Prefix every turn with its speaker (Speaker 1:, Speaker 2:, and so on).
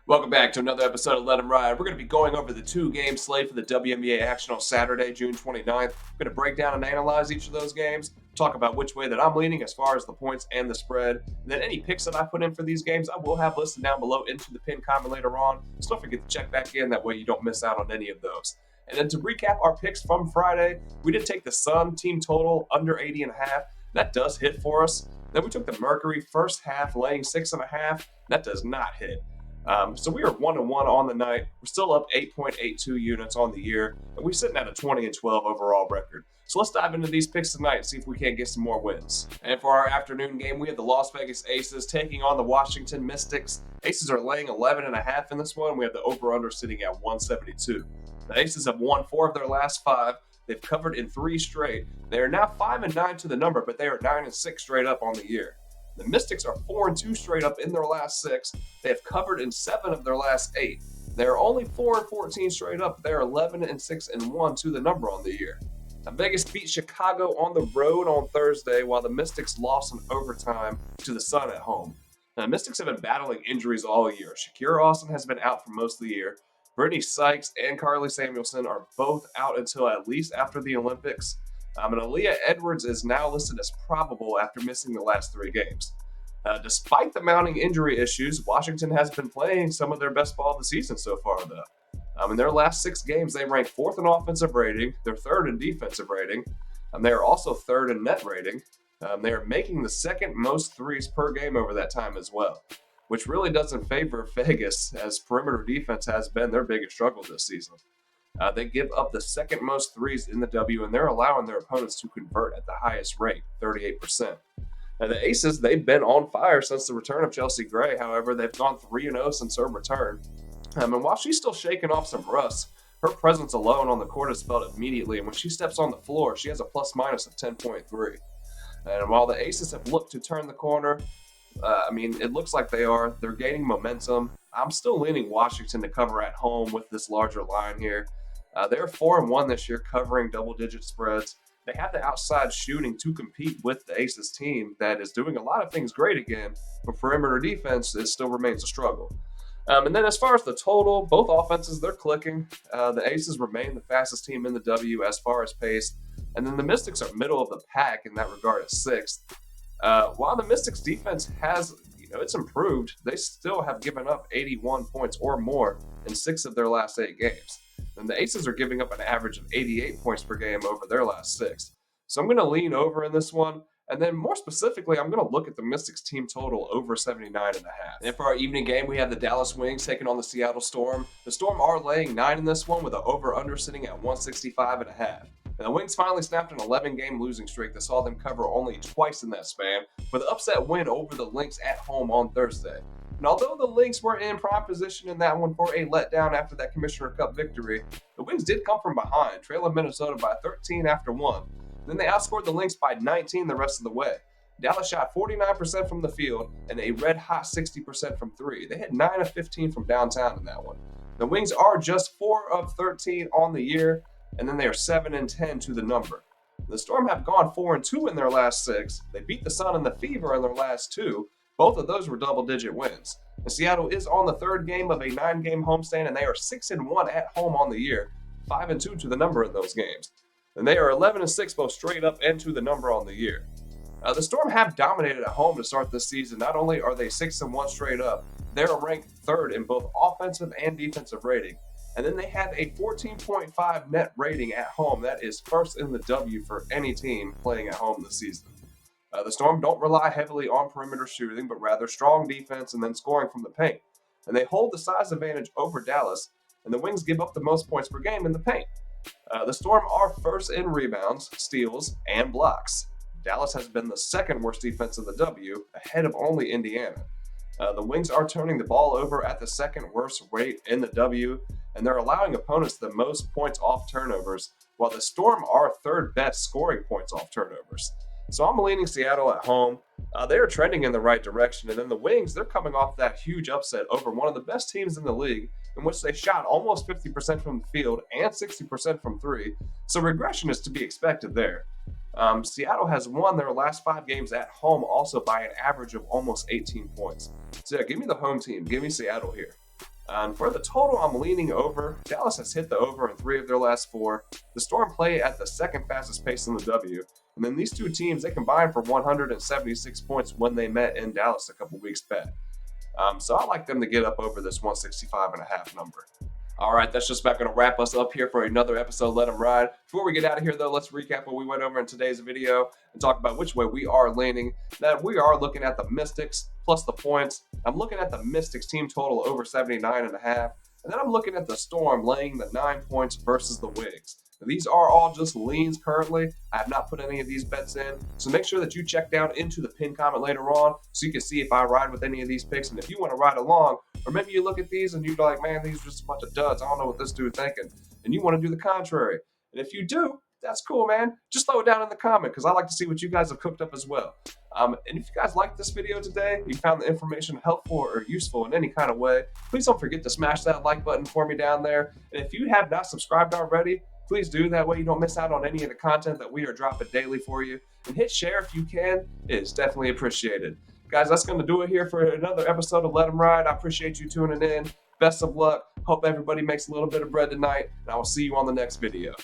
Speaker 1: Welcome back to another episode of Let 'em Ride. We're going to be going over the two-game slate for the WNBA action on Saturday, June 29th. We're going to break down and analyze each of those games, talk about which way that I'm leaning as far as the points and the spread, and then any picks that I put in for these games, I will have listed down below into the pin comment later on, so don't forget to check back in. That way you don't miss out on any of those. And then to recap our picks from Friday, we did take the Sun team total under 80.5. That does hit for us. Then we took the Mercury first half laying 6.5. That does not hit. So we are 1-1 on the night. We're still up 8.82 units on the year, and we're sitting at a 20-12 overall record. So let's dive into these picks tonight and see if we can't get some more wins. And for our afternoon game, we have the Las Vegas Aces taking on the Washington Mystics. Aces are laying 11.5 in this one. We have the over-under sitting at 172. The Aces have won 4 of their last 5. They've covered in 3 straight. They are now 5-9 to the number, but they are 9-6 straight up on the year. The Mystics are 4-2 straight up in their last 6. They have covered in 7 of their last 8. They are only 4-14 straight up. They are 11-6-1 to the number on the year. Now, Vegas beat Chicago on the road on Thursday, while the Mystics lost in overtime to the Sun at home. Now, the Mystics have been battling injuries all year. Shakira Austin has been out for most of the year. Brittany Sykes and Carly Samuelson are both out until at least after the Olympics. And Aaliyah Edwards is now listed as probable after missing the last 3 games. Despite the mounting injury issues, Washington has been playing some of their best ball of the season so far, though. In their last 6 games, they rank 4th in offensive rating. They're 3rd in defensive rating. They are also 3rd in net rating. They are making the 2nd most threes per game over that time as well, which really doesn't favor Vegas, as perimeter defense has been their biggest struggle this season. They give up the 2nd most threes in the W, and they're allowing their opponents to convert at the highest rate, 38%. Now, the Aces, they've been on fire since the return of Chelsea Gray. However, they've gone 3-0 since her return. And while she's still shaking off some rust, her presence alone on the court is felt immediately, and when she steps on the floor, she has a plus-minus of 10.3. And while the Aces have looked to turn the corner, it looks like they're gaining momentum. I'm still leaning Washington to cover at home with this larger line here. They're 4-1 this year, covering double-digit spreads. They have the outside shooting to compete with the Aces team that is doing a lot of things great again, but perimeter defense still remains a struggle. And then as far as the total, both offenses, they're clicking. The Aces remain the fastest team in the W as far as pace, and then the Mystics are middle of the pack in that regard at 6th. While the Mystics defense has, it's improved, they still have given up 81 points or more in 6 of their last 8 games. And the Aces are giving up an average of 88 points per game over their last 6. So I'm going to lean over in this one. And then more specifically, I'm going to look at the Mystics team total over 79.5. And for our evening game, we have the Dallas Wings taking on the Seattle Storm. The Storm are laying 9 in this one with an over-under sitting at 165.5. And the Wings finally snapped an 11-game losing streak that saw them cover only twice in that span, with an upset win over the Lynx at home on Thursday. And although the Lynx were in prime position in that one for a letdown after that Commissioner Cup victory, the Wings did come from behind, trailing Minnesota by 13 after 1. Then they outscored the Lynx by 19 the rest of the way. Dallas shot 49% from the field and a red-hot 60% from 3. They hit 9 of 15 from downtown in that one. The Wings are just 4 of 13 on the year, and then they are 7-10 to the number. The Storm have gone 4-2 in their last 6. They beat the Sun and the Fever in their last 2. Both of those were double-digit wins. And Seattle is on the 3rd game of a 9-game homestand, and they are 6-1 at home on the year, 5-2 to the number in those games. And they are 11-6 both straight up and to the number on the year. The Storm have dominated at home to start this season. Not only are they 6-1 straight up, they're ranked 3rd in both offensive and defensive rating. And then they have a 14.5 net rating at home. That is 1st in the W for any team playing at home this season. The Storm don't rely heavily on perimeter shooting, but rather strong defense and then scoring from the paint. And they hold the size advantage over Dallas, and the Wings give up the most points per game in the paint. The Storm are 1st in rebounds, steals, and blocks. Dallas has been the 2nd worst defense in the W, ahead of only Indiana. The Wings are turning the ball over at the 2nd worst rate in the W, and they're allowing opponents the most points off turnovers, while the Storm are 3rd best scoring points off turnovers. So I'm leaning Seattle at home. They are trending in the right direction. And then the Wings, they're coming off that huge upset over one of the best teams in the league, in which they shot almost 50% from the field and 60% from 3. So regression is to be expected there. Seattle has won their last 5 games at home also by an average of almost 18 points. So yeah, give me the home team. Give me Seattle here. And for the total, I'm leaning over. Dallas has hit the over in 3 of their last 4. The Storm play at the second fastest pace in the W. And then these two teams, they combined for 176 points when they met in Dallas a couple weeks back. So I like them to get up over this 165.5 number. All right, that's just about going to wrap us up here for another episode of Let 'em Ride. Before we get out of here, though, let's recap what we went over in today's video and talk about which way we are leaning. That we are looking at the Mystics plus the points. I'm looking at the Mystics team total over 79.5. And then I'm looking at the Storm laying the 9 points versus the Wigs. Now, these are all just leans currently. I have not put any of these bets in. So make sure that you check down into the pinned comment later on so you can see if I ride with any of these picks. And if you want to ride along, or maybe you look at these and you're like, man, these are just a bunch of duds. I don't know what this dude's thinking. And you want to do the contrary. And if you do, that's cool, man. Just throw it down in the comment because I like to see what you guys have cooked up as well. And if you guys liked this video today, you found the information helpful or useful in any kind of way, please don't forget to smash that like button for me down there. And if you have not subscribed already, please do. That way you don't miss out on any of the content that we are dropping daily for you. And hit share if you can. It is definitely appreciated. Guys, that's going to do it here for another episode of Let 'em Ride. I appreciate you tuning in. Best of luck. Hope everybody makes a little bit of bread tonight. And I will see you on the next video.